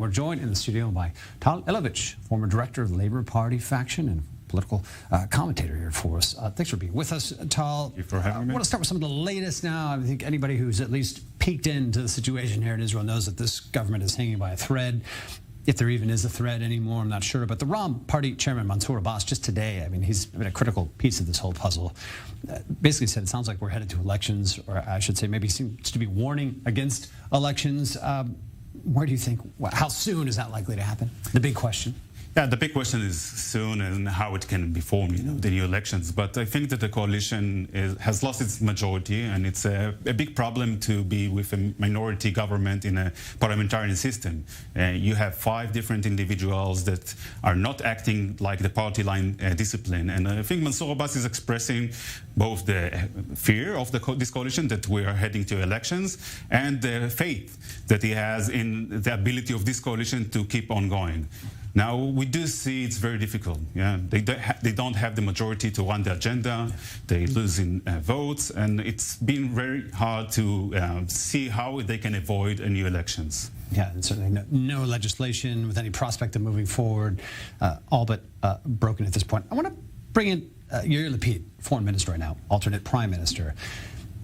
We're joined in the studio by Tal Elovits, former director of the Labour Party faction and political commentator here for us. Thanks for being with us, Tal. Thank you for having me. I want to start with some of the latest now. I think anybody who's at least peeked into the situation here in Israel knows that this government is hanging by a thread. If there even is a thread anymore, I'm not sure. But the Ram Party chairman, Mansour Abbas, just today, I mean, he's been a critical piece of this whole puzzle. Basically said it sounds like we're headed to elections, or I should say maybe seems to be warning against elections. Where do you think, how soon is that likely to happen? The big question. Yeah, the big question is soon and how it can be formed, the new elections. But I think that the coalition has lost its majority, and it's a big problem to be with a minority government in a parliamentarian system. You have 5 different individuals that are not acting like the party line discipline. And I think Mansour Abbas is expressing both the fear of this coalition that we are heading to elections and the faith that he has in the ability of this coalition to keep on going. Now, we do see it's very difficult. Yeah, they don't have the majority to run the agenda. They lose in votes, and it's been very hard to see how they can avoid a new elections. Yeah, and certainly no legislation with any prospect of moving forward, all but broken at this point. I want to bring in Yair Lapid, foreign minister right now, alternate prime minister.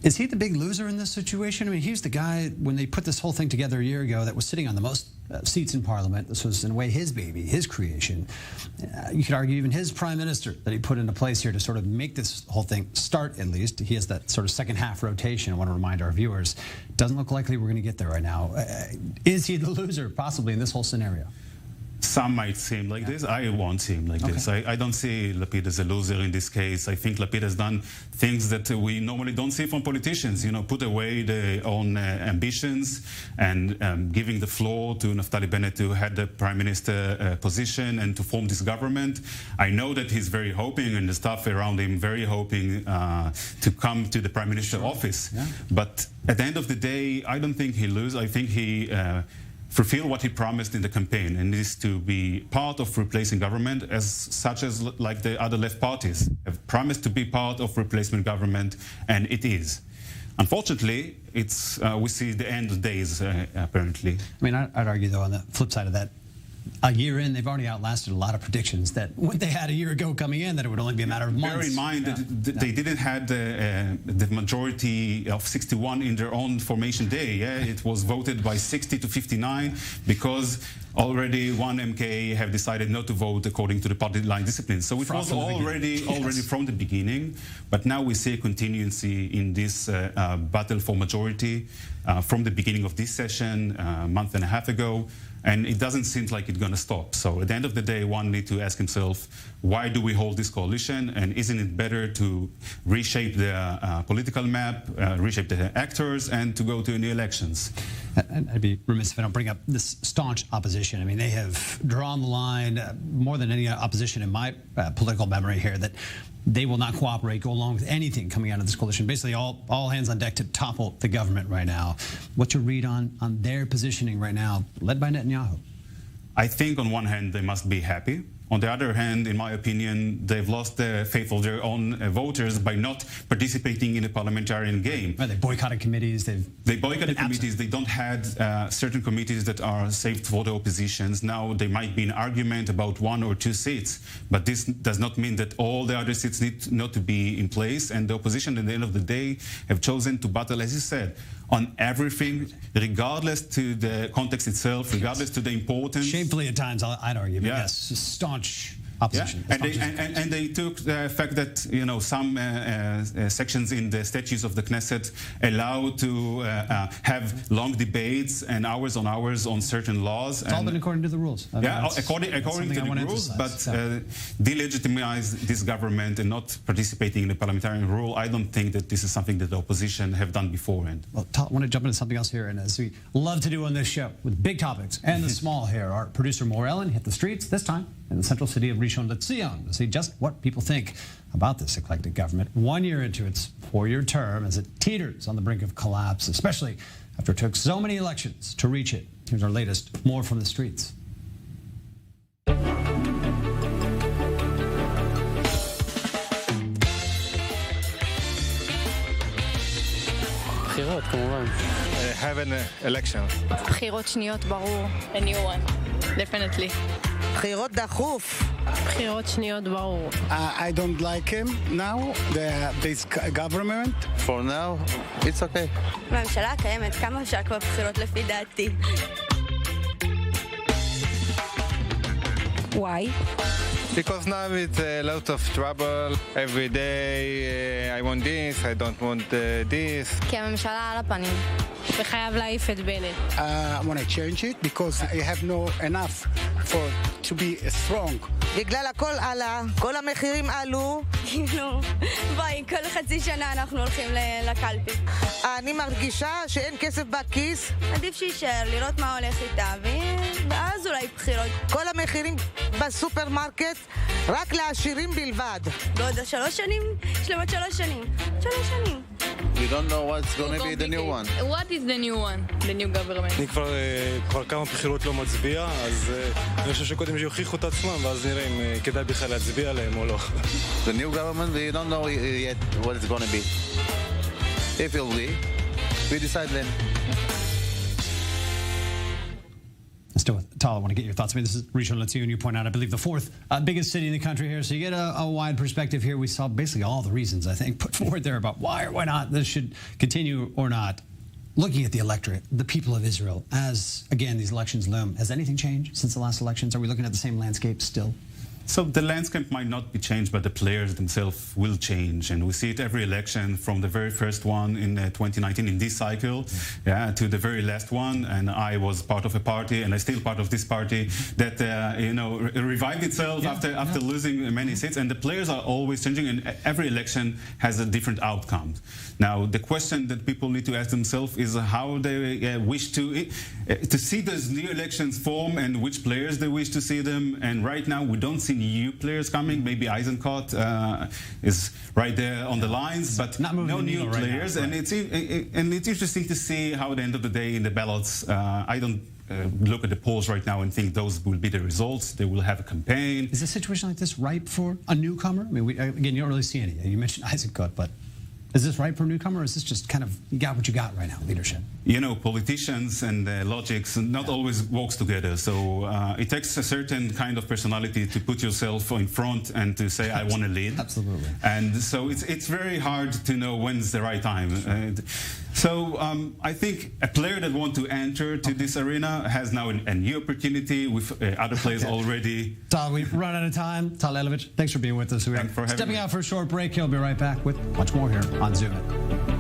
Is he the big loser in this situation? I mean, he's the guy, when they put this whole thing together a year ago, that was sitting on the most seats in Parliament. This was, in a way, his baby, his creation. You could argue even his prime minister that he put into place here to sort of make this whole thing start, at least. He has that sort of second half rotation. I want to remind our viewers. Doesn't look likely we're going to get there right now. Is he the loser, possibly, in this whole scenario? Some might seem like this. I won't seem like this. I don't see Lapid as a loser in this case. I think Lapid has done things that we normally don't see from politicians. You know, put away their own ambitions and giving the floor to Naftali Bennett to head the prime minister position and to form this government. I know that he's very hoping, and the staff around him very hoping to come to the prime minister office. Yeah. But at the end of the day, I don't think he loses. I think he fulfill what he promised in the campaign, and is to be part of replacing government, as such as like the other left parties have promised to be part of replacement government, and it is. Unfortunately, it's we see the end of days apparently. I mean, I'd argue though on the flip side of that, a year in, they've already outlasted a lot of predictions that what they had a year ago coming in, that it would only be a matter of months. Bear in mind that they didn't have the majority of 61 in their own formation day. Yeah, it was voted by 60 to 59 because already one MK have decided not to vote according to the party line discipline. So it was already from the beginning. But now we see a continuity in this battle for majority from the beginning of this session a month and a half ago. And it doesn't seem like it's going to stop. So at the end of the day, one needs to ask himself, why do we hold this coalition? And isn't it better to reshape the political map, reshape the actors, and to go to new elections? I'd be remiss if I don't bring up this staunch opposition. I mean, they have drawn the line more than any opposition in my political memory here, that they will not cooperate, go along with anything coming out of this coalition. Basically, all hands on deck to topple the government right now. What's your read on their positioning right now, led by Netanyahu? I think on one hand, they must be happy. On the other hand, in my opinion, they've lost the faith of their own voters by not participating in a parliamentarian game. Right, they boycotted committees. They boycotted committees. They don't have certain committees that are saved for the oppositions. Now there might be an argument about 1 or 2 seats, but this does not mean that all the other seats need not to be in place. And the opposition, at the end of the day, have chosen to battle, as you said, on everything, regardless to the context itself, regardless to the importance. Shamefully at times, I'd argue, but yes, staunch opposition. Yeah. And they took the fact that some sections in the statutes of the Knesset allow to have long debates and hours on hours on certain laws. It's all been according to the rules. According to the rules, but delegitimize this government and not participating in the parliamentarian rule. I don't think that this is something that the opposition have done beforehand. Well, I want to jump into something else here, and as we love to do on this show, with big topics and the small here, our producer Mor Ellen hit the streets, this time in the central city of Rishon LeZion, to see just what people think about this eclectic government 1 year into its 4-year term, as it teeters on the brink of collapse, especially after it took so many elections to reach it. Here's our latest, more from the streets. בחירות כמובן. have an election. בחירות שניות ברור. A new one, definitely. בחירות דחוף. בחירות שניות ברור. I don't like him now, this government. For now, it's okay. הממשלה קיימת כמה שעה בחירות לפי דעתי. Why? Because now it's a lot of trouble. Every day I want this, I don't want this. כי הממשלה על הפנים. וחייב להעיף את בנט. I want to change it because I have no enough to be strong. בגלל הכל עלה, כל המחירים עלו. כאילו, בואי, כל חצי שנה אנחנו הולכים לקלפי. אני מרגישה שאין כסף בכיס. עדיף שישאר, לראות מה הולך איתה, ואז אולי בחירות. כל המחירים בסופרמרקט רק לעשירים בלבד. בעוד 3 שנים? יש להם עוד 3 שנים. 3 שנים. We don't know what's going to be the new one. What is the new one? The new government. אני כבר כמה בחירות לא מצביע, אז אני חושב שקודם שיוכיחו את עצמם, ואז נראה אם כדאי בכלל להצביע עליהם או לא. The new government, we don't know yet what it's going to be. If it will be, we decide then. Still with Tal, I want to get your thoughts. I mean, this is Rishon LeZion, you point out, I believe, the 4th biggest city in the country here. So you get a wide perspective here. We saw basically all the reasons, I think, put forward there about why or why not this should continue or not. Looking at the electorate, the people of Israel, as, again, these elections loom, has anything changed since the last elections? Are we looking at the same landscape still? So the landscape might not be changed, but the players themselves will change. And we see it every election from the very first one in 2019 in this cycle to the very last one. And I was part of a party, and I'm still part of this party, that revived itself after losing many seats. And the players are always changing, and every election has a different outcome. Now, the question that people need to ask themselves is how they wish to see those new elections form and which players they wish to see them. And right now, we don't see new players coming. Maybe Eisenkot is right there on the lines, but no new players. Right now, right. And it's interesting to see how at the end of the day in the ballots, I don't look at the polls right now and think those will be the results. They will have a campaign. Is a situation like this ripe for a newcomer? I mean, again, you don't really see any. You mentioned Eisenkot, but is this ripe for a newcomer, or is this just kind of, you got what you got right now, leadership? You know, politicians and logics not always works together. So it takes a certain kind of personality to put yourself in front and to say, I want to lead. Absolutely. And so it's very hard to know when's the right time. So I think a player that wants to enter to this arena has now a new opportunity with other players already. Tal, we've run out of time. Tal Elovits, thanks for being with us. Thanks for having stepping me. out for a short break. He'll be right back with much more here on Zoom.